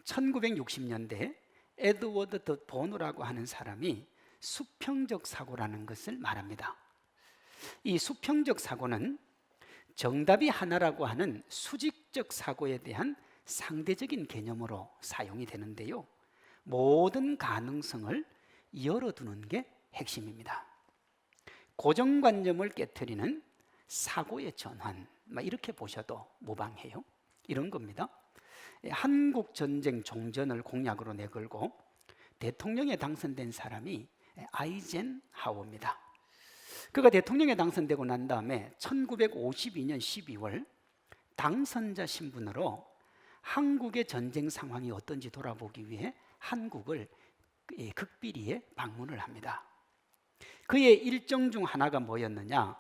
1960년대 에드워드 더 보노라고 하는 사람이 수평적 사고라는 것을 말합니다. 이 수평적 사고는 정답이 하나라고 하는 수직적 사고에 대한 상대적인 개념으로 사용이 되는데요, 모든 가능성을 열어두는 게 핵심입니다. 고정관념을 깨트리는 사고의 전환, 이렇게 보셔도 무방해요. 이런 겁니다. 한국 전쟁 종전을 공약으로 내걸고 대통령에 당선된 사람이 아이젠하워입니다. 그가 대통령에 당선되고 난 다음에 1952년 12월 당선자 신분으로 한국의 전쟁 상황이 어떤지 돌아보기 위해 한국을 극비리에 방문을 합니다. 그의 일정 중 하나가 뭐였느냐,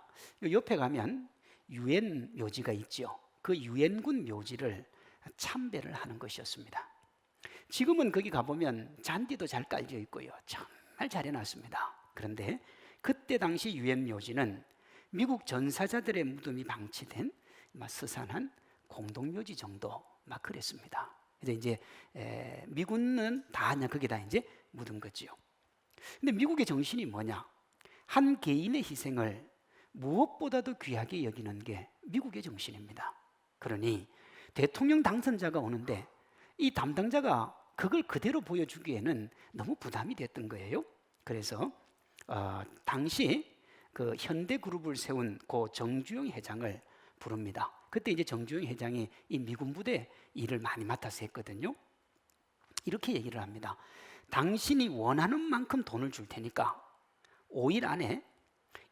옆에 가면 유엔 묘지가 있죠. 그 유엔군 묘지를 참배를 하는 것이었습니다. 지금은 거기 가보면 잔디도 잘 깔려 있고요, 정말 잘 해놨습니다. 그런데 그때 당시 유엔 묘지는 미국 전사자들의 무덤이 방치된 스산한 공동묘지 정도 그랬습니다. 그래서 이제 미군은 다 그냥 거기다 이제 묻은 거지요. 근데 미국의 정신이 뭐냐? 한 개인의 희생을 무엇보다도 귀하게 여기는 게 미국의 정신입니다. 그러니 대통령 당선자가 오는데 이 담당자가 그걸 그대로 보여주기에는 너무 부담이 됐던 거예요. 그래서 당시 그 현대그룹을 세운 고 정주영 회장을 부릅니다. 그때 이제 정주영 회장이 이 미군 부대 일을 많이 맡아서 했거든요. 이렇게 얘기를 합니다. 당신이 원하는 만큼 돈을 줄 테니까 5일 안에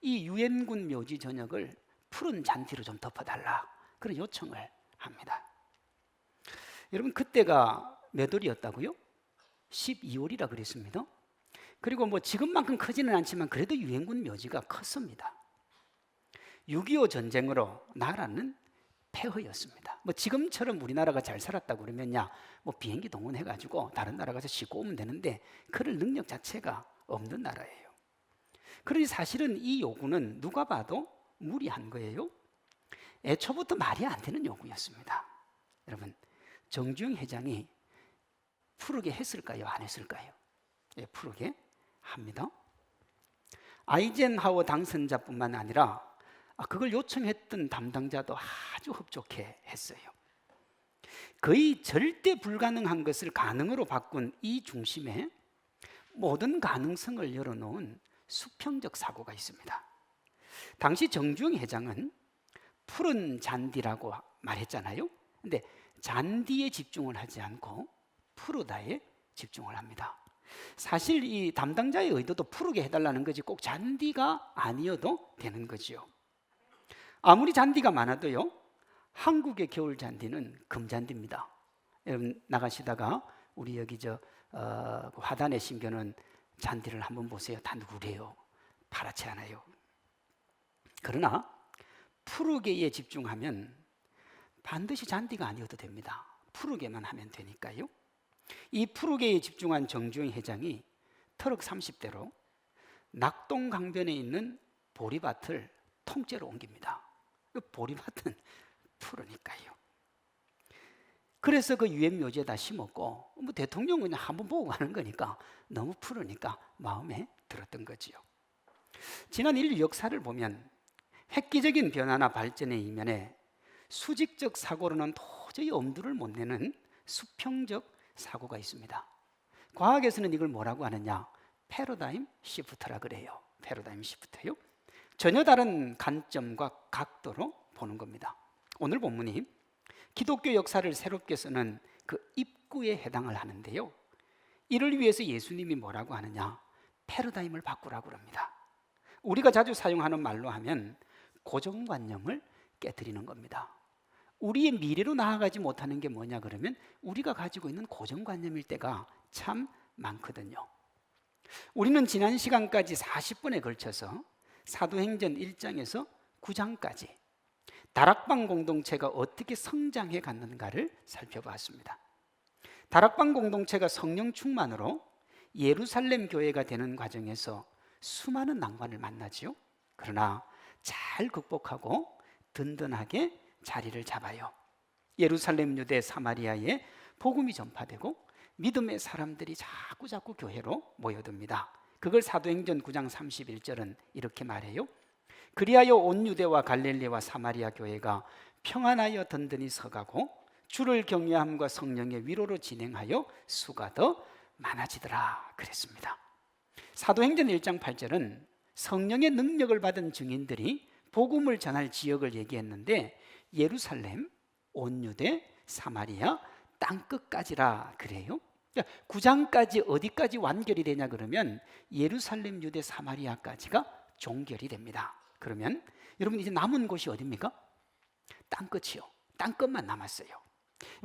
이 유엔군 묘지 전역을 푸른 잔디로 좀 덮어달라, 그런 요청을 합니다. 여러분, 그때가 몇 월이었다고요? 12월이라 그랬습니다. 그리고 지금만큼 크지는 않지만 그래도 유엔군 묘지가 컸습니다. 6.25 전쟁으로 나라는 폐허였습니다. 지금처럼 우리나라가 잘 살았다고 그러면야 비행기 동원해가지고 다른 나라 가서 싣고 오면 되는데 그럴 능력 자체가 없는 나라예요. 그러니 사실은 이 요구는 누가 봐도 무리한 거예요. 애초부터 말이 안 되는 요구였습니다. 여러분, 정주영 회장이 푸르게 했을까요? 안 했을까요? 예, 푸르게 합니다. 아이젠하워 당선자뿐만 아니라 그걸 요청했던 담당자도 아주 흡족해 했어요. 거의 절대 불가능한 것을 가능으로 바꾼 이 중심에 모든 가능성을 열어놓은 수평적 사고가 있습니다. 당시 정주영 회장은 푸른 잔디라고 말했잖아요. 근데 잔디에 집중을 하지 않고 푸르다에 집중을 합니다. 사실 이 담당자의 의도도 푸르게 해달라는 거지 꼭 잔디가 아니어도 되는 거지요. 아무리 잔디가 많아도요, 한국의 겨울 잔디는 금잔디입니다. 여러분 나가시다가 우리 여기 화단에 심겨놓은 잔디를 한번 보세요. 다 누래요. 파랗지 않아요. 그러나 푸르게에 집중하면 반드시 잔디가 아니어도 됩니다. 푸르게만 하면 되니까요. 이 푸르게에 집중한 정주영 회장이 트럭 30대로 낙동강변에 있는 보리밭을 통째로 옮깁니다. 보리밭은 푸르니까요. 그래서 그 유엔 묘지에다 심었고 대통령은 그냥 한번 보고 가는 거니까 너무 푸르니까 마음에 들었던 거지요. 지난 인류 역사를 보면 획기적인 변화나 발전의 이면에 수직적 사고로는 도저히 엄두를 못 내는 수평적 사고가 있습니다. 과학에서는 이걸 뭐라고 하느냐? 패러다임 시프트라 그래요. 패러다임 시프트요. 전혀 다른 관점과 각도로 보는 겁니다. 오늘 본문이 기독교 역사를 새롭게 쓰는 그 입구에 해당을 하는데요, 이를 위해서 예수님이 뭐라고 하느냐? 패러다임을 바꾸라고 합니다. 우리가 자주 사용하는 말로 하면 고정관념을 깨트리는 겁니다. 우리의 미래로 나아가지 못하는 게 뭐냐 그러면 우리가 가지고 있는 고정관념일 때가 참 많거든요. 우리는 지난 시간까지 40분에 걸쳐서 사도행전 1장에서 9장까지 다락방 공동체가 어떻게 성장해 갔는가를 살펴봤습니다. 다락방 공동체가 성령 충만으로 예루살렘 교회가 되는 과정에서 수많은 난관을 만나지요. 그러나 잘 극복하고 든든하게 자리를 잡아요. 예루살렘, 유대, 사마리아에 복음이 전파되고 믿음의 사람들이 자꾸 교회로 모여듭니다. 그걸 사도행전 9장 31절은 이렇게 말해요. 그리하여 온 유대와 갈릴리와 사마리아 교회가 평안하여 든든히 서가고 주를 경외함과 성령의 위로로 진행하여 수가 더 많아지더라 그랬습니다. 사도행전 1장 8절은 성령의 능력을 받은 증인들이 복음을 전할 지역을 얘기했는데 예루살렘, 온 유대, 사마리아, 땅끝까지라 그래요. 9장까지 어디까지 완결이 되냐 그러면 예루살렘, 유대, 사마리아까지가 종결이 됩니다. 그러면 여러분 이제 남은 곳이 어디입니까? 땅끝이요. 땅끝만 남았어요.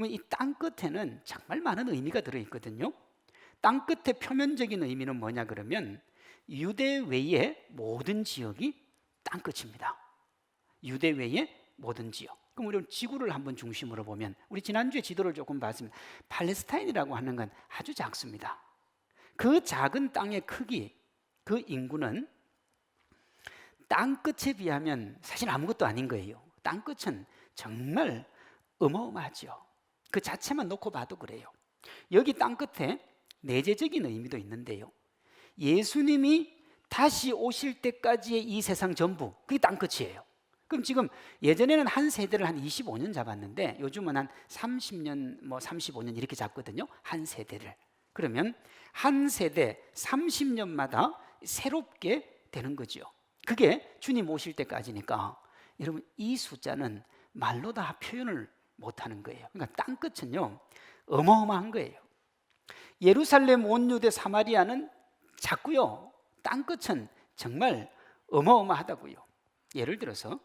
이 땅끝에는 정말 많은 의미가 들어있거든요. 땅끝의 표면적인 의미는 뭐냐 그러면 유대 외의 모든 지역이 땅끝입니다. 유대 외의 모든 지역. 그럼 우리 지구를 한번 중심으로 보면 우리 지난주에 지도를 조금 봤으면 팔레스타인이라고 하는 건 아주 작습니다. 그 작은 땅의 크기, 그 인구는 땅끝에 비하면 사실 아무것도 아닌 거예요. 땅끝은 정말 어마어마하죠. 그 자체만 놓고 봐도 그래요. 여기 땅끝에 내재적인 의미도 있는데요. 예수님이 다시 오실 때까지의 이 세상 전부 그게 땅끝이에요. 그럼 지금 예전에는 한 세대를 한 25년 잡았는데 요즘은 한 30년, 35년 이렇게 잡거든요. 한 세대를. 그러면 한 세대 30년마다 새롭게 되는 거죠. 그게 주님 오실 때까지니까 여러분 이 숫자는 말로 다 표현을 못하는 거예요. 그러니까 땅끝은요 어마어마한 거예요. 예루살렘, 온 유대, 사마리아는 작고요. 땅끝은 정말 어마어마하다고요. 예를 들어서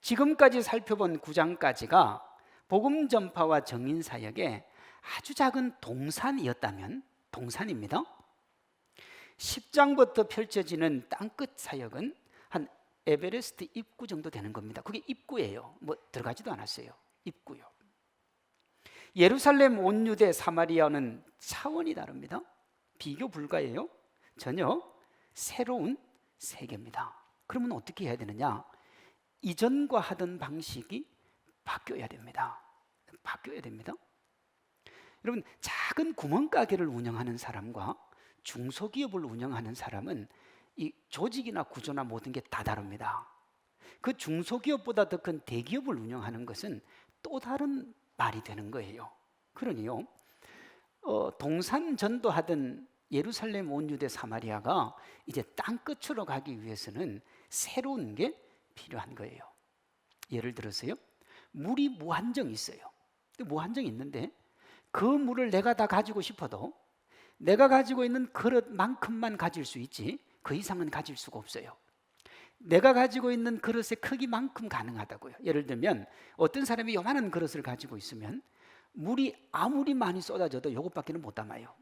지금까지 살펴본 9장까지가 복음 전파와 정인 사역의 아주 작은 동산이었다면 동산입니다. 10장부터 펼쳐지는 땅끝 사역은 한 에베레스트 입구 정도 되는 겁니다. 그게 입구예요. 들어가지도 않았어요. 입구요. 예루살렘, 온 유대, 사마리아는 차원이 다릅니다. 비교 불가예요. 전혀 새로운 세계입니다. 그러면 어떻게 해야 되느냐? 이전과 하던 방식이 바뀌어야 됩니다. 바뀌어야 됩니다. 여러분 작은 구멍가게를 운영하는 사람과 중소기업을 운영하는 사람은 이 조직이나 구조나 모든 게 다 다릅니다. 그 중소기업보다 더 큰 대기업을 운영하는 것은 또 다른 말이 되는 거예요. 그러니요 동산 전도하던 예루살렘, 온 유대, 사마리아가 이제 땅끝으로 가기 위해서는 새로운 게 필요한 거예요. 예를 들어서요 물이 무한정 있어요. 무한정 있는데 그 물을 내가 다 가지고 싶어도 내가 가지고 있는 그릇만큼만 가질 수 있지 그 이상은 가질 수가 없어요. 내가 가지고 있는 그릇의 크기만큼 가능하다고요. 예를 들면 어떤 사람이 요만한 그릇을 가지고 있으면 물이 아무리 많이 쏟아져도 이것밖에는 못 담아요.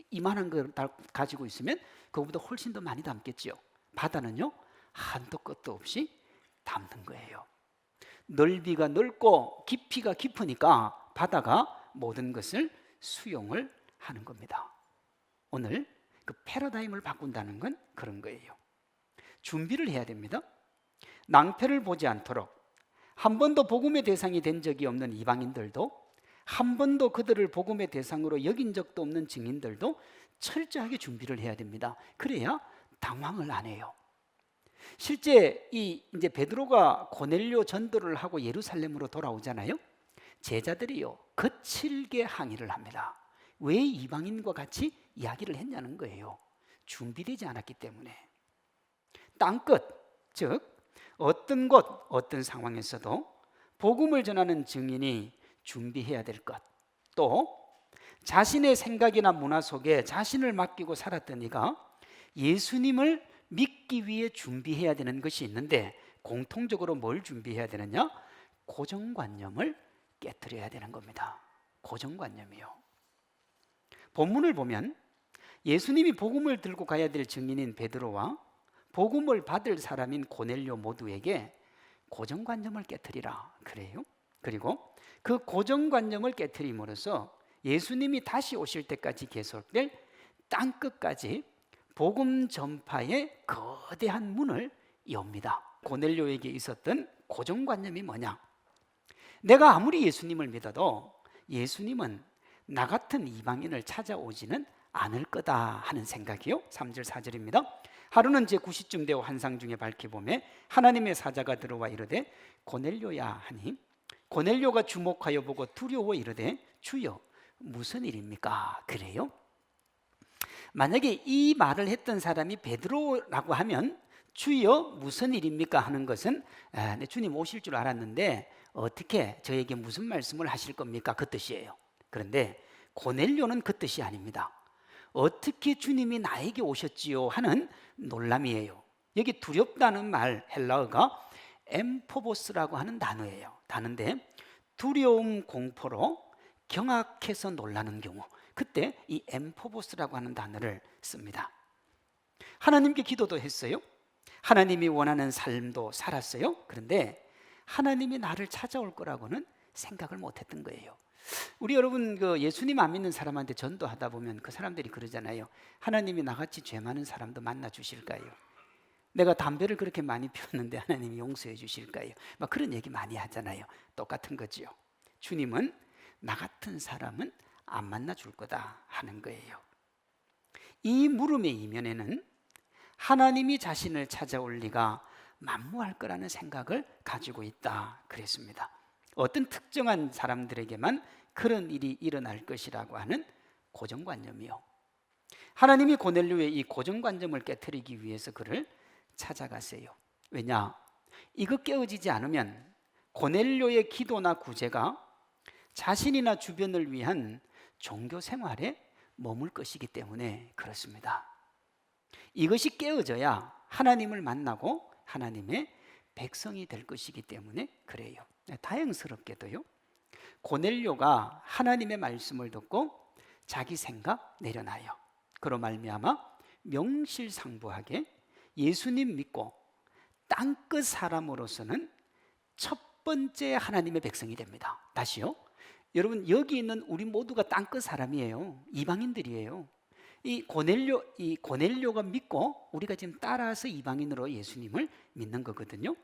이만한 걸 가지고 있으면 그것보다 훨씬 더 많이 담겠죠. 바다는요 한도 끝도 없이 담는 거예요. 넓이가 넓고 깊이가 깊으니까 바다가 모든 것을 수용을 하는 겁니다. 오늘 그 패러다임을 바꾼다는 건 그런 거예요. 준비를 해야 됩니다. 낭패를 보지 않도록 한 번도 복음의 대상이 된 적이 없는 이방인들도 한 번도 그들을 복음의 대상으로 여긴 적도 없는 증인들도 철저하게 준비를 해야 됩니다. 그래야 당황을 안 해요. 실제 이제 베드로가 고넬료 전도를 하고 예루살렘으로 돌아오잖아요. 제자들이요 거칠게 항의를 합니다. 왜 이방인과 같이 이야기를 했냐는 거예요. 준비되지 않았기 때문에. 땅끝, 즉 어떤 곳, 어떤 상황에서도 복음을 전하는 증인이 준비해야 될 것, 또 자신의 생각이나 문화 속에 자신을 맡기고 살았던 이가 예수님을 믿기 위해 준비해야 되는 것이 있는데 공통적으로 뭘 준비해야 되느냐? 고정관념을 깨트려야 되는 겁니다. 고정관념이요. 본문을 보면 예수님이 복음을 들고 가야 될 증인인 베드로와 복음을 받을 사람인 고넬료 모두에게 고정관념을 깨트리라 그래요. 그리고 그 고정관념을 깨트림으로써 예수님이 다시 오실 때까지 계속될 땅끝까지 복음 전파의 거대한 문을 엽니다. 고넬료에게 있었던 고정관념이 뭐냐? 내가 아무리 예수님을 믿어도 예수님은 나 같은 이방인을 찾아오지는 않을 거다 하는 생각이요. 3절 4절입니다. 하루는 제 9시쯤 되어 환상 중에 밝혀보매 하나님의 사자가 들어와 이르되 고넬료야 하니 고넬료가 주목하여 보고 두려워 이르되 주여 무슨 일입니까? 그래요. 만약에 이 말을 했던 사람이 베드로라고 하면 주여 무슨 일입니까? 하는 것은 주님 오실 줄 알았는데 어떻게 저에게 무슨 말씀을 하실 겁니까? 그 뜻이에요. 그런데 고넬료는 그 뜻이 아닙니다. 어떻게 주님이 나에게 오셨지요? 하는 놀람이에요. 여기 두렵다는 말 헬라어가 엠포보스라고 하는 단어예요. 단어인데 두려움, 공포로 경악해서 놀라는 경우, 그때 이 엠포보스라고 하는 단어를 씁니다. 하나님께 기도도 했어요. 하나님이 원하는 삶도 살았어요. 그런데 하나님이 나를 찾아올 거라고는 생각을 못했던 거예요. 우리 여러분 예수님 안 믿는 사람한테 전도하다 보면 그 사람들이 그러잖아요. 하나님이 나같이 죄 많은 사람도 만나 주실까요? 내가 담배를 그렇게 많이 피웠는데 하나님이 용서해 주실까요? 막 그런 얘기 많이 하잖아요. 똑같은 거지요. 주님은 나 같은 사람은 안 만나 줄 거다 하는 거예요. 이 물음의 이면에는 하나님이 자신을 찾아올 리가 만무할 거라는 생각을 가지고 있다 그랬습니다. 어떤 특정한 사람들에게만 그런 일이 일어날 것이라고 하는 고정관념이요. 하나님이 고넬료의 이 고정관념을 깨트리기 위해서 그를 찾아가세요. 왜냐? 이거 깨어지지 않으면 고넬료의 기도나 구제가 자신이나 주변을 위한 종교 생활에 머물 것이기 때문에 그렇습니다. 이것이 깨어져야 하나님을 만나고 하나님의 백성이 될 것이기 때문에 그래요. 다행스럽게도요, 고넬료가 하나님의 말씀을 듣고 자기 생각 내려놔요. 그로 말미암아 명실상부하게 예수님 믿고 땅끝 사람으로서는 첫 번째 하나님의 백성이 됩니다. 다시요, 여러분 여기 있는 우리 모두가 땅끝 사람이에요. 이방인들이에요. 이 고넬료가 믿고 우리가 지금 따라서 이방인으로 예수님을 믿는 거거든요.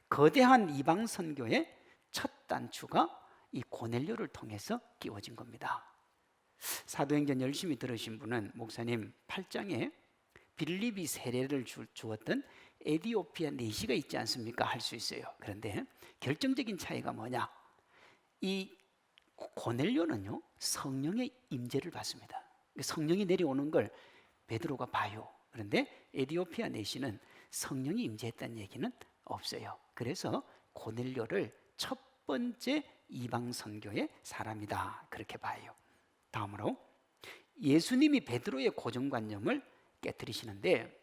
거대한 이방 선교의 첫 단추가 이 고넬료를 통해서 끼워진 겁니다. 사도행전 열심히 들으신 분은 목사님 8장에 빌립이 세례를 주었던 에디오피아 내시가 있지 않습니까? 할 수 있어요. 그런데 결정적인 차이가 뭐냐? 이 고넬료는요 성령의 임재를 받습니다. 성령이 내려오는 걸 베드로가 봐요. 그런데 에디오피아 내시는 성령이 임재했다는 얘기는 없어요. 그래서 고넬료를 첫 번째 이방 선교의 사람이다 그렇게 봐요. 다음으로 예수님이 베드로의 고정관념을 깨뜨리시는데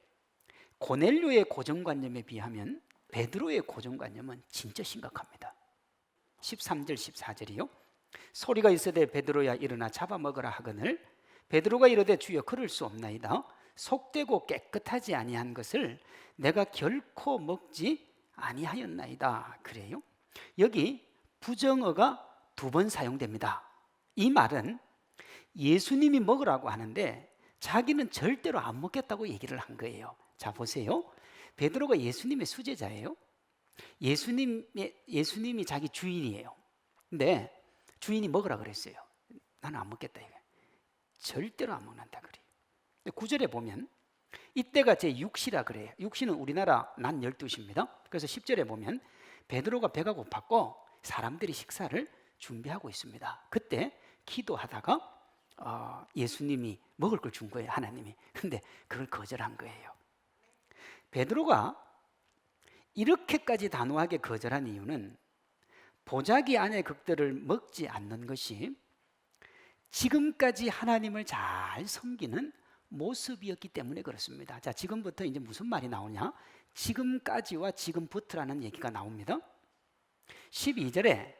고넬료의 고정관념에 비하면 베드로의 고정관념은 진짜 심각합니다. 13절 14절이요. 소리가 있으되 베드로야 일어나 잡아먹으라 하거늘 베드로가 이르되 주여 그럴 수 없나이다. 속되고 깨끗하지 아니한 것을 내가 결코 먹지 아니하였나이다. 그래요. 여기 부정어가 2번 사용됩니다. 이 말은 예수님이 먹으라고 하는데 자기는 절대로 안 먹겠다고 얘기를 한 거예요. 자 보세요. 베드로가 예수님의 수제자예요. 예수님이 자기 주인이에요. 근데 주인이 먹으라 그랬어요. 나는 안 먹겠다 이거. 절대로 안 먹는다 그래요. 9절에 보면 이때가 제 6시라 그래요. 6시는 우리나라 낮 12시입니다. 그래서 10절에 보면 베드로가 배가 고팠고 사람들이 식사를 준비하고 있습니다. 그때 기도하다가 예수님이 먹을 걸 준 거예요. 하나님이. 근데 그걸 거절한 거예요. 베드로가 이렇게까지 단호하게 거절한 이유는 보자기 안의 것들을 먹지 않는 것이 지금까지 하나님을 잘 섬기는 모습이었기 때문에 그렇습니다. 자, 지금부터 이제 무슨 말이 나오냐? 지금까지와 지금부터라는 얘기가 나옵니다. 12절에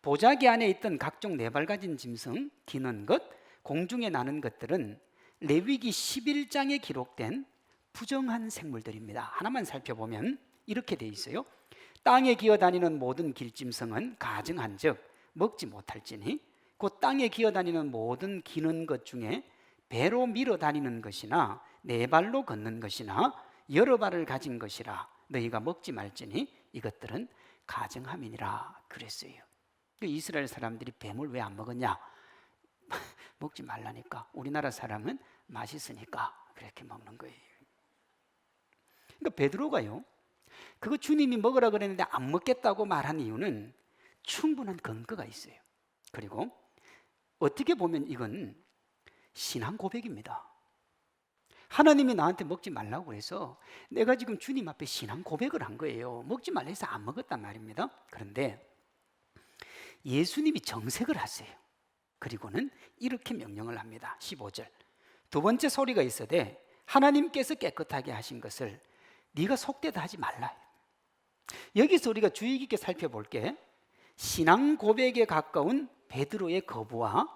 보자기 안에 있던 각종 네 발 가진 짐승, 기는 것, 공중에 나는 것들은 레위기 11장에 기록된 부정한 생물들입니다. 하나만 살펴보면 이렇게 돼 있어요. 땅에 기어다니는 모든 길짐승은 가증한즉 먹지 못할지니 곧 땅에 기어다니는 모든 기는 것 중에 배로 밀어 다니는 것이나 네 발로 걷는 것이나 여러 발을 가진 것이라 너희가 먹지 말지니 이것들은 가증함이니라 그랬어요. 이스라엘 사람들이 뱀을 왜 안 먹었냐? 먹지 말라니까. 우리나라 사람은 맛있으니까 그렇게 먹는 거예요. 그러니까 베드로가요, 그거 주님이 먹으라 그랬는데 안 먹겠다고 말한 이유는 충분한 근거가 있어요. 그리고 어떻게 보면 이건 신앙 고백입니다. 하나님이 나한테 먹지 말라고 그래서 내가 지금 주님 앞에 신앙 고백을 한 거예요. 먹지 말라 해서 안 먹었단 말입니다. 그런데 예수님이 정색을 하세요. 그리고는 이렇게 명령을 합니다. 15절. 두 번째 소리가 있어되 하나님께서 깨끗하게 하신 것을 네가 속되다 하지 말라. 여기서 우리가 주의 깊게 살펴볼게. 신앙 고백에 가까운 베드로의 거부와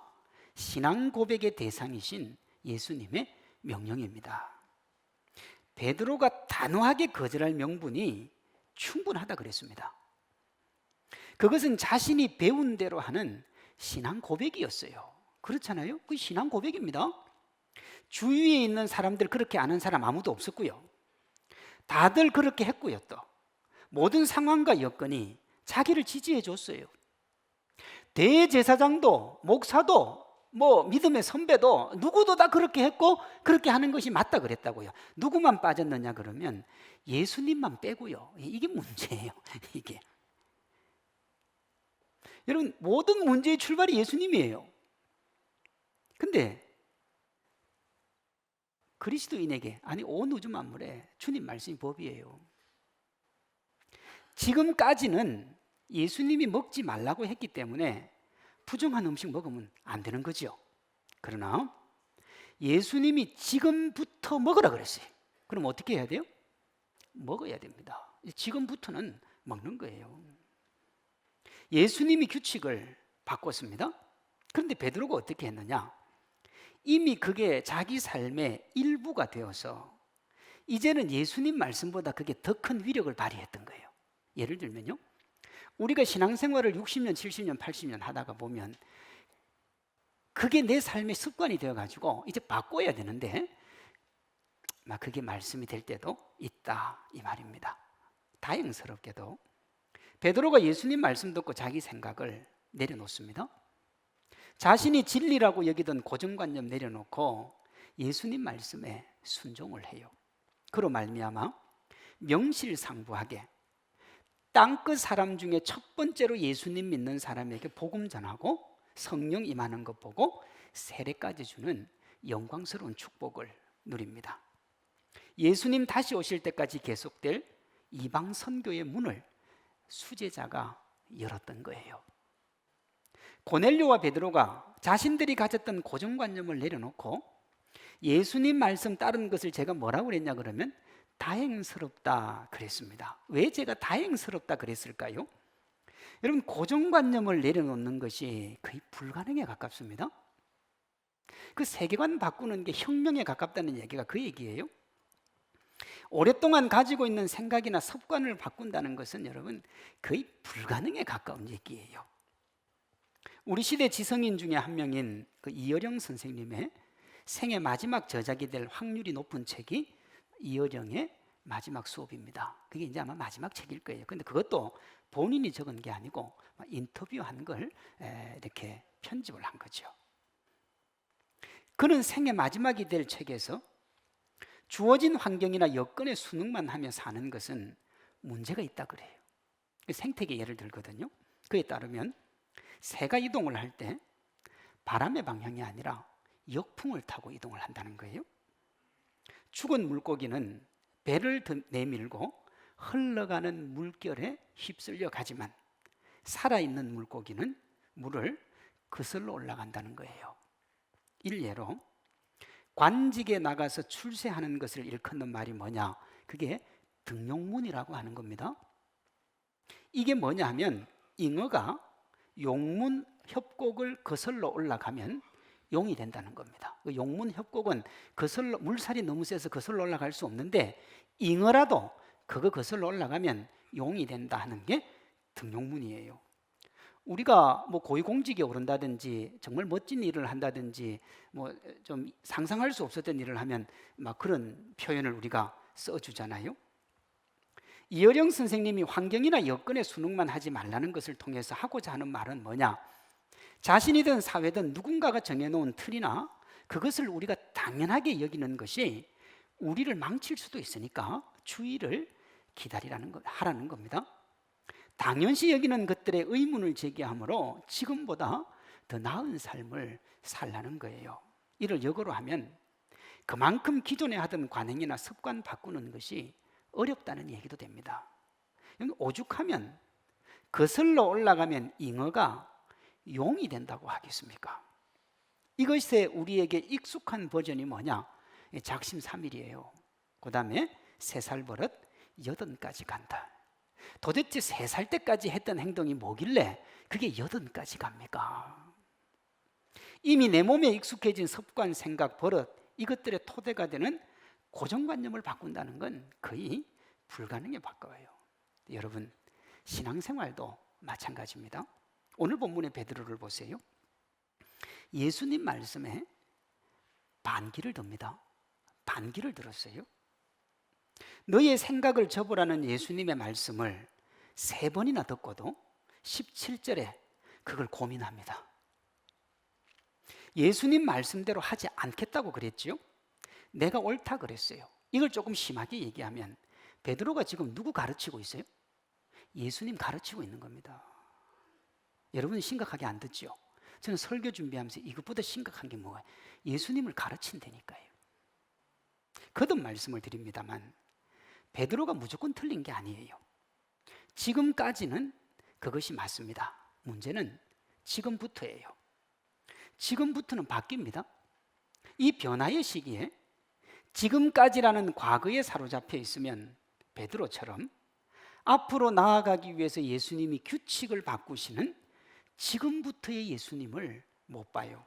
신앙 고백의 대상이신 예수님의 명령입니다. 베드로가 단호하게 거절할 명분이 충분하다 그랬습니다. 그것은 자신이 배운 대로 하는 신앙 고백이었어요. 그렇잖아요? 그 신앙 고백입니다. 주위에 있는 사람들 그렇게 아는 사람 아무도 없었고요. 다들 그렇게 했고요. 또 모든 상황과 여건이 자기를 지지해 줬어요. 대제사장도 목사도 뭐 믿음의 선배도 누구도 다 그렇게 했고 그렇게 하는 것이 맞다 그랬다고요. 누구만 빠졌느냐 그러면 예수님만 빼고요. 이게 문제예요. 이게 여러분, 모든 문제의 출발이 예수님이에요. 근데 그리스도인에게, 아니 온 우주 만물에 주님 말씀이 법이에요. 지금까지는 예수님이 먹지 말라고 했기 때문에 부정한 음식 먹으면 안 되는 거죠. 그러나 예수님이 지금부터 먹으라 그랬어요. 그럼 어떻게 해야 돼요? 먹어야 됩니다. 지금부터는 먹는 거예요. 예수님이 규칙을 바꿨습니다. 그런데 베드로가 어떻게 했느냐? 이미 그게 자기 삶의 일부가 되어서 이제는 예수님 말씀보다 그게 더 큰 위력을 발휘했던 거예요. 예를 들면요, 우리가 신앙생활을 60년, 70년, 80년 하다가 보면 그게 내 삶의 습관이 되어가지고 이제 바꿔야 되는데 막 그게 말씀이 될 때도 있다 이 말입니다. 다행스럽게도 베드로가 예수님 말씀 듣고 자기 생각을 내려놓습니다. 자신이 진리라고 여기던 고정관념 내려놓고 예수님 말씀에 순종을 해요. 그로 말미암아 명실상부하게 땅끝 사람 중에 첫 번째로 예수님 믿는 사람에게 복음 전하고 성령 임하는 것 보고 세례까지 주는 영광스러운 축복을 누립니다. 예수님 다시 오실 때까지 계속될 이방 선교의 문을 수제자가 열었던 거예요. 고넬료와 베드로가 자신들이 가졌던 고정관념을 내려놓고 예수님 말씀 따른 것을 제가 뭐라고 그랬냐 그러면 다행스럽다 그랬습니다. 왜 제가 다행스럽다 그랬을까요? 여러분, 고정관념을 내려놓는 것이 거의 불가능에 가깝습니다. 그 세계관 바꾸는 게 혁명에 가깝다는 얘기가 그 얘기예요. 오랫동안 가지고 있는 생각이나 습관을 바꾼다는 것은 여러분 거의 불가능에 가까운 얘기예요. 우리 시대 지성인 중에 한 명인 그 이어령 선생님의 생애 마지막 저작이 될 확률이 높은 책이 이어령의 마지막 수업입니다. 그게 이제 아마 마지막 책일 거예요. 근데 그것도 본인이 적은 게 아니고 인터뷰한 걸 이렇게 편집을 한 거죠. 그는 생애 마지막이 될 책에서 주어진 환경이나 여건에 순응만 하며 사는 것은 문제가 있다 그래요. 생태계 예를 들거든요. 그에 따르면 새가 이동을 할 때 바람의 방향이 아니라 역풍을 타고 이동을 한다는 거예요. 죽은 물고기는 배를 내밀고 흘러가는 물결에 휩쓸려 가지만 살아있는 물고기는 물을 거슬러 올라간다는 거예요. 일례로 관직에 나가서 출세하는 것을 일컫는 말이 뭐냐? 그게 등용문이라고 하는 겁니다. 이게 뭐냐 하면 잉어가 용문 협곡을 거슬러 올라가면 용이 된다는 겁니다. 그 용문 협곡은 거슬러 물살이 너무 세서 거슬러 올라갈 수 없는데 잉어라도 그거 거슬러 올라가면 용이 된다 하는 게 등용문이에요. 우리가 뭐 고위공직에 오른다든지 정말 멋진 일을 한다든지 뭐 좀 상상할 수 없었던 일을 하면 막 그런 표현을 우리가 써주잖아요. 이어령 선생님이 환경이나 여건에 순응만 하지 말라는 것을 통해서 하고자 하는 말은 뭐냐? 자신이든 사회든 누군가가 정해놓은 틀이나 그것을 우리가 당연하게 여기는 것이 우리를 망칠 수도 있으니까 주의를 하라는 겁니다. 당연시 여기는 것들의 의문을 제기하므로 지금보다 더 나은 삶을 살라는 거예요. 이를 역으로 하면 그만큼 기존에 하던 관행이나 습관 바꾸는 것이 어렵다는 얘기도 됩니다. 오죽하면 거슬러 올라가면 잉어가 용이 된다고 하겠습니까? 이것에 우리에게 익숙한 버전이 뭐냐? 작심삼일이에요. 그 다음에 3살 버릇 80까지 간다. 도대체 3살 때까지 했던 행동이 뭐길래 그게 80까지 갑니까? 이미 내 몸에 익숙해진 습관, 생각, 버릇, 이것들의 토대가 되는 고정관념을 바꾼다는 건 거의 불가능에 가까워요. 여러분, 신앙생활도 마찬가지입니다. 오늘 본문의 베드로를 보세요. 예수님 말씀에 반기를 듭니다. 반기를 들었어요. 너의 생각을 접으라는 예수님의 말씀을 3번이나 듣고도 17절에 그걸 고민합니다. 예수님 말씀대로 하지 않겠다고 그랬죠. 내가 옳다 그랬어요. 이걸 조금 심하게 얘기하면 베드로가 지금 누구 가르치고 있어요? 예수님 가르치고 있는 겁니다. 여러분은 심각하게 안 듣죠? 저는 설교 준비하면서 이것보다 심각한 게 뭐예요? 예수님을 가르친다니까요. 거듭 말씀을 드립니다만 베드로가 무조건 틀린 게 아니에요. 지금까지는 그것이 맞습니다. 문제는 지금부터예요. 지금부터는 바뀝니다. 이 변화의 시기에 지금까지라는 과거에 사로잡혀 있으면 베드로처럼 앞으로 나아가기 위해서 예수님이 규칙을 바꾸시는 지금부터의 예수님을 못 봐요.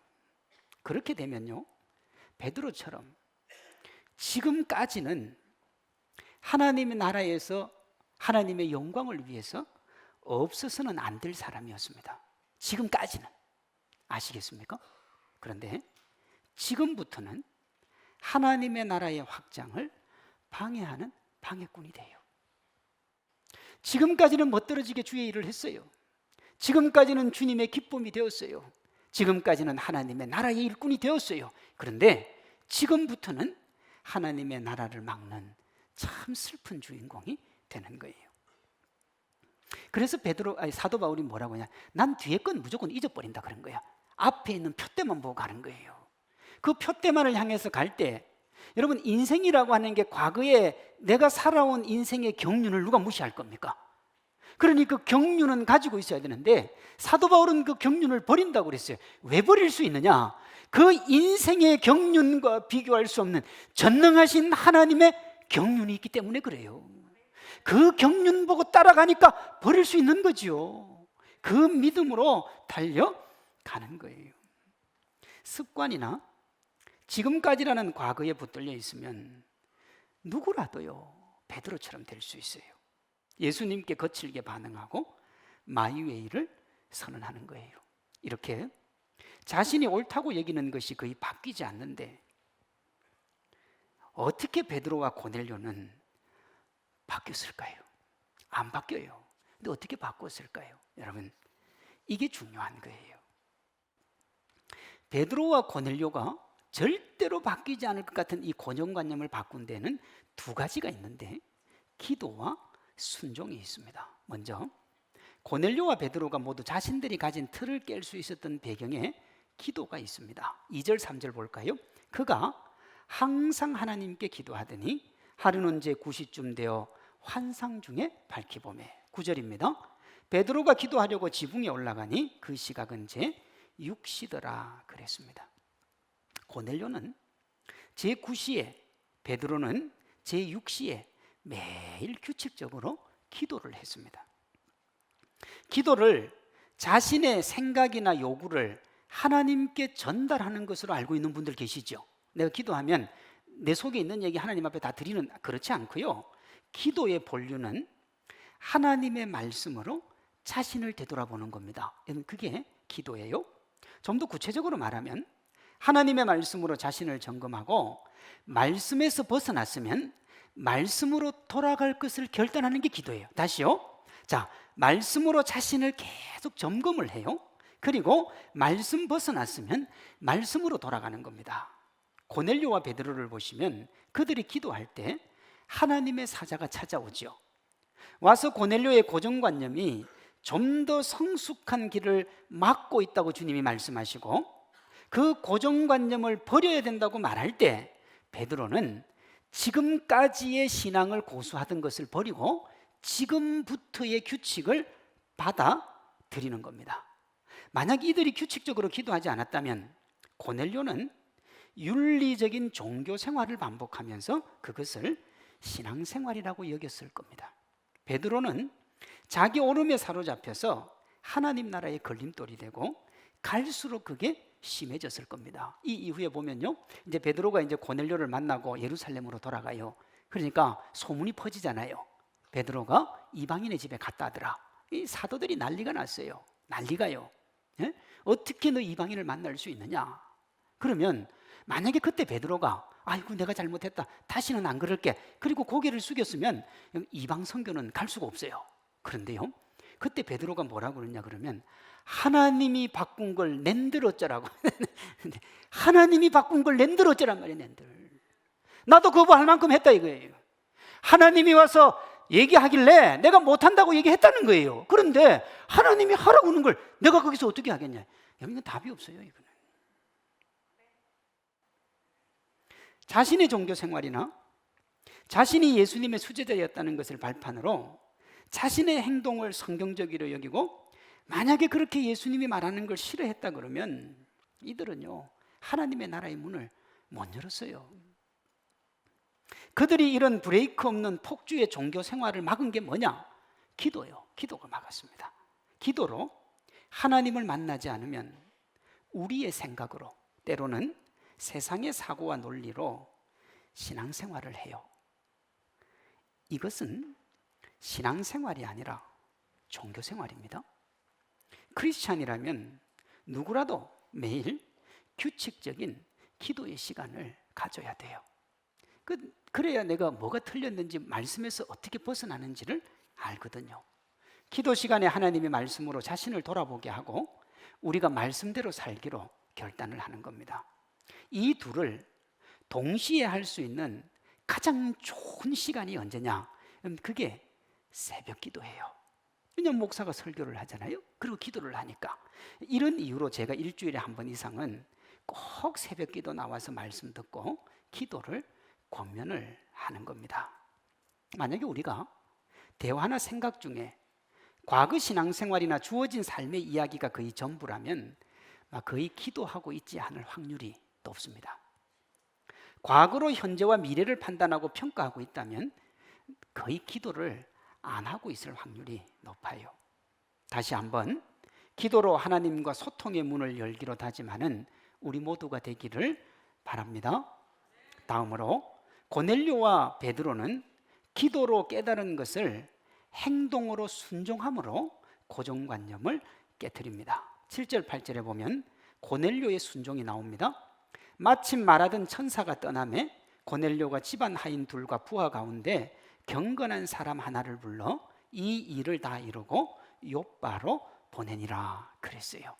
그렇게 되면요, 베드로처럼 지금까지는 하나님의 나라에서 하나님의 영광을 위해서 없어서는 안 될 사람이었습니다. 지금까지는. 아시겠습니까? 그런데 지금부터는 하나님의 나라의 확장을 방해하는 방해꾼이 돼요. 지금까지는 멋들어지게 주의 일을 했어요. 지금까지는 주님의 기쁨이 되었어요. 지금까지는 하나님의 나라의 일꾼이 되었어요. 그런데 지금부터는 하나님의 나라를 막는 참 슬픈 주인공이 되는 거예요. 그래서 사도 바울이 뭐라고 하냐? 난 뒤에 건 무조건 잊어버린다 그런 거야. 앞에 있는 표대만 보고 가는 거예요. 그 표대만을 향해서 갈 때 여러분, 인생이라고 하는 게 과거에 내가 살아온 인생의 경륜을 누가 무시할 겁니까? 그러니 그 경륜은 가지고 있어야 되는데 사도 바울은 그 경륜을 버린다고 그랬어요. 왜 버릴 수 있느냐? 그 인생의 경륜과 비교할 수 없는 전능하신 하나님의 경륜이 있기 때문에 그래요. 그 경륜 보고 따라가니까 버릴 수 있는 거죠. 그 믿음으로 달려가는 거예요. 습관이나 지금까지라는 과거에 붙들려 있으면 누구라도요 베드로처럼 될 수 있어요. 예수님께 거칠게 반응하고 마이웨이를 선언하는 거예요. 이렇게 자신이 옳다고 여기는 것이 거의 바뀌지 않는데 어떻게 베드로와 고넬료는 바뀌었을까요? 안 바뀌어요. 근데 어떻게 바꿨을까요? 여러분, 이게 중요한 거예요. 베드로와 고넬료가 절대로 바뀌지 않을 것 같은 이 고정관념을 바꾼 데는 2가지가 있는데 기도와 순종이 있습니다. 먼저 고넬료와 베드로가 모두 자신들이 가진 틀을 깰 수 있었던 배경에 기도가 있습니다. 2절 3절 볼까요? 그가 항상 하나님께 기도하더니 하루는 제 9시쯤 되어 환상 중에 밝히 보매. 9절입니다. 베드로가 기도하려고 지붕에 올라가니 그 시각은 제 6시더라 그랬습니다. 고넬료는 제 9시에, 베드로는 제 6시에 매일 규칙적으로 기도를 했습니다. 기도를 자신의 생각이나 요구를 하나님께 전달하는 것으로 알고 있는 분들 계시죠? 내가 기도하면 내 속에 있는 얘기 하나님 앞에 다 드리는, 그렇지 않고요. 기도의 본류는 하나님의 말씀으로 자신을 되돌아보는 겁니다. 그게 기도예요. 좀 더 구체적으로 말하면 하나님의 말씀으로 자신을 점검하고 말씀에서 벗어났으면 말씀으로 돌아갈 것을 결단하는 게 기도예요. 다시요. 자, 말씀으로 자신을 계속 점검을 해요. 그리고 말씀 벗어났으면 말씀으로 돌아가는 겁니다. 고넬료와 베드로를 보시면 그들이 기도할 때 하나님의 사자가 찾아오죠. 와서 고넬료의 고정관념이 좀 더 성숙한 길을 막고 있다고 주님이 말씀하시고, 그 고정관념을 버려야 된다고 말할 때 베드로는 지금까지의 신앙을 고수하던 것을 버리고 지금부터의 규칙을 받아들이는 겁니다. 만약 이들이 규칙적으로 기도하지 않았다면 고넬료는 윤리적인 종교 생활을 반복하면서 그것을 신앙생활이라고 여겼을 겁니다. 베드로는 자기 오름에 사로잡혀서 하나님 나라의 걸림돌이 되고 갈수록 그게 심해졌을 겁니다. 이 이후에 보면요, 이제 베드로가 이제 고넬료를 만나고 예루살렘으로 돌아가요. 그러니까 소문이 퍼지잖아요. 베드로가 이방인의 집에 갔다 하더라. 이 사도들이 난리가 났어요. 난리가요. 예? 어떻게 너 이방인을 만날 수 있느냐? 그러면 만약에 그때 베드로가 아이고 내가 잘못했다, 다시는 안 그럴게, 그리고 고개를 숙였으면 이방 선교는 갈 수가 없어요. 그런데요, 그때 베드로가 뭐라고 그러냐 그러면 하나님이 바꾼 걸 낸들 어쩌라고. 하나님이 바꾼 걸 낸들 어쩌란 말이에요. 낸들. 나도 거부할 만큼 했다 이거예요. 하나님이 와서 얘기하길래 내가 못한다고 얘기했다는 거예요. 그런데 하나님이 하라고 하는 걸 내가 거기서 어떻게 하겠냐. 여기는 답이 없어요. 이거는 자신의 종교 생활이나 자신이 예수님의 수제자였다는 것을 발판으로 자신의 행동을 성경적으로 여기고, 만약에 그렇게 예수님이 말하는 걸 싫어했다 그러면 이들은요 하나님의 나라의 문을 못 열었어요. 그들이 이런 브레이크 없는 폭주의 종교 생활을 막은 게 뭐냐? 기도요. 기도가 막았습니다. 기도로 하나님을 만나지 않으면 우리의 생각으로, 때로는 세상의 사고와 논리로 신앙생활을 해요. 이것은 신앙생활이 아니라 종교생활입니다. 크리스찬이라면 누구라도 매일 규칙적인 기도의 시간을 가져야 돼요. 그래야 내가 뭐가 틀렸는지, 말씀에서 어떻게 벗어나는지를 알거든요. 기도 시간에 하나님의 말씀으로 자신을 돌아보게 하고 우리가 말씀대로 살기로 결단을 하는 겁니다. 이 둘을 동시에 할 수 있는 가장 좋은 시간이 언제냐? 그게 새벽 기도예요. 왜냐하면 목사가 설교를 하잖아요. 그리고 기도를 하니까. 이런 이유로 제가 일주일에 한 번 이상은 꼭 새벽 기도 나와서 말씀 듣고 기도를 권면을 하는 겁니다. 만약에 우리가 대화나 생각 중에 과거 신앙생활이나 주어진 삶의 이야기가 거의 전부라면 거의 기도하고 있지 않을 확률이 높습니다. 과거로 현재와 미래를 판단하고 평가하고 있다면 거의 기도를 안 하고 있을 확률이 높아요. 다시 한번 기도로 하나님과 소통의 문을 열기로 다짐하는 우리 모두가 되기를 바랍니다. 다음으로 고넬료와 베드로는 기도로 깨달은 것을 행동으로 순종함으로 고정관념을 깨트립니다. 7절 8절에 보면 고넬료의 순종이 나옵니다. 마침 말하던 천사가 떠나매 고넬료가 집안 하인 둘과 부하 가운데 경건한 사람 하나를 불러 이 일을 다 이루고 욥바로 보내니라 그랬어요.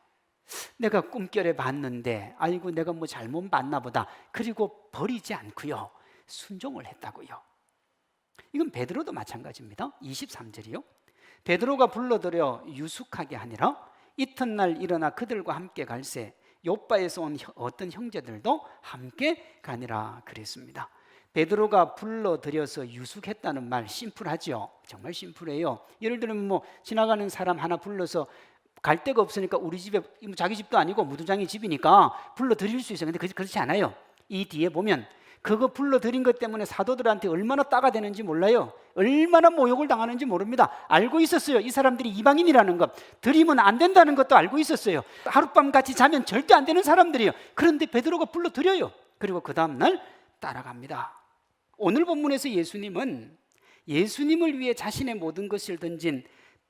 내가 꿈결에 봤는데 아이고 내가 뭐 잘못 봤나 보다. 그리고 버리지 않고요 순종을 했다고요. 이건 베드로도 마찬가지입니다. 23절이요. 베드로가 불러들여 유숙하게 하니라. 이튿날 일어나 그들과 함께 갈새 욥바에서 온 어떤 형제들도 함께 가니라 그랬습니다. 베드로가 불러들여서 유숙했다는 말 심플하죠. 정말 심플해요. 예를 들면 뭐 지나가는 사람 하나 불러서 갈 데가 없으니까 우리 집에, 자기 집도 아니고 무두장의 집이니까 불러들일 수 있어요. 근데 그렇지 않아요. 이 뒤에 보면 그거 불러들인 것 때문에 사도들한테 얼마나 따가 되는지 몰라요. 얼마나 모욕을 당하는지 모릅니다. 알고 있었어요. 이 사람들이 이방인이라는 것, 들이면 안 된다는 것도 알고 있었어요. 하룻밤 같이 자면 절대 안 되는 사람들이에요. 그런데 베드로가 불러들여요. 그리고 그 다음날 따라갑니다. 오늘 본문에서 예수님은 예수님을 위해 자신의 모든 것을 던진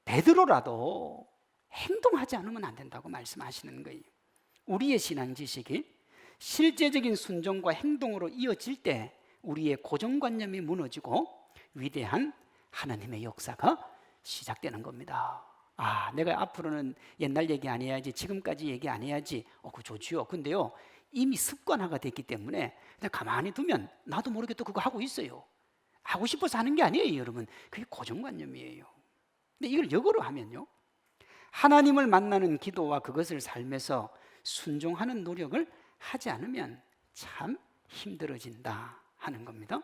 베드로라도 행동하지 않으면 안 된다고 말씀하시는 거예요. 우리의 신앙 지식이 실제적인 순종과 행동으로 이어질 때 우리의 고정관념이 무너지고 위대한 하나님의 역사가 시작되는 겁니다. 아, 내가 앞으로는 옛날 얘기 안 해야지, 지금까지 얘기 안 해야지. 그거 좋지요. 근데요, 이미 습관화가 됐기 때문에 그냥 가만히 두면 나도 모르게 또 그거 하고 있어요. 하고 싶어서 하는 게 아니에요, 여러분. 그게 고정관념이에요. 근데 이걸 역으로 하면요, 하나님을 만나는 기도와 그것을 삶에서 순종하는 노력을 하지 않으면 참 힘들어진다 하는 겁니다.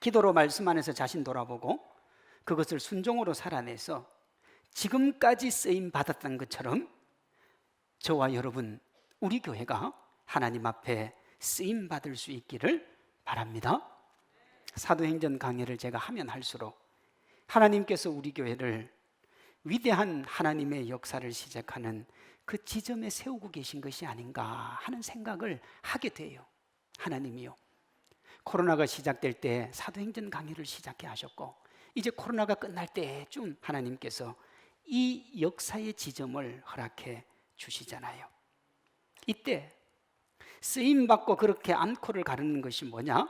기도로 말씀 안에서 자신 돌아보고 그것을 순종으로 살아내서 지금까지 쓰임 받았던 것처럼 저와 여러분, 우리 교회가 하나님 앞에 쓰임 받을 수 있기를 바랍니다. 사도행전 강해를 제가 하면 할수록 하나님께서 우리 교회를 위대한 하나님의 역사를 시작하는 그 지점에 세우고 계신 것이 아닌가 하는 생각을 하게 돼요. 하나님이요, 코로나가 시작될 때 사도행전 강해를 시작해 하셨고, 이제 코로나가 끝날 때쯤 하나님께서 이 역사의 지점을 허락해 주시잖아요. 이때 쓰임받고 그렇게 안코를 가르는 것이 뭐냐?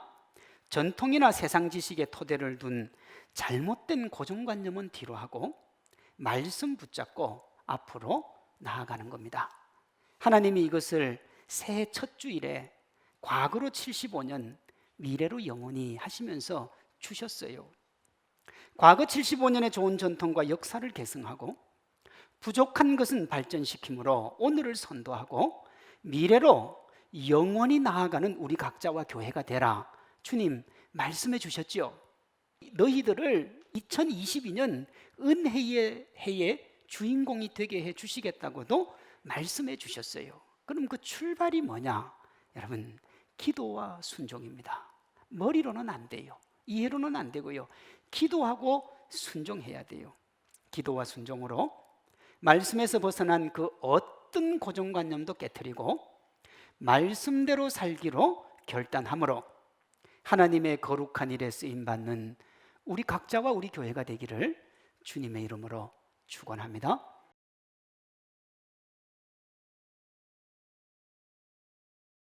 전통이나 세상 지식의 토대를 둔 잘못된 고정관념은 뒤로 하고 말씀 붙잡고 앞으로 나아가는 겁니다. 하나님이 이것을 새해 첫 주일에 과거로 75년, 미래로 영원히 하시면서 주셨어요. 과거 75년의 좋은 전통과 역사를 계승하고 부족한 것은 발전시키므로 오늘을 선도하고 미래로 영원히 나아가는 우리 각자와 교회가 되라. 주님 말씀해 주셨죠. 너희들을 2022년 은혜의 해의 주인공이 되게 해 주시겠다고도 말씀해 주셨어요. 그럼 그 출발이 뭐냐? 여러분, 기도와 순종입니다. 머리로는 안 돼요. 이해로는 안 되고요. 기도하고 순종해야 돼요. 기도와 순종으로 말씀에서 벗어난 그 어떤 고정관념도 깨트리고 말씀대로 살기로 결단함으로 하나님의 거룩한 일에 쓰임받는 우리 각자와 우리 교회가 되기를 주님의 이름으로 축원합니다.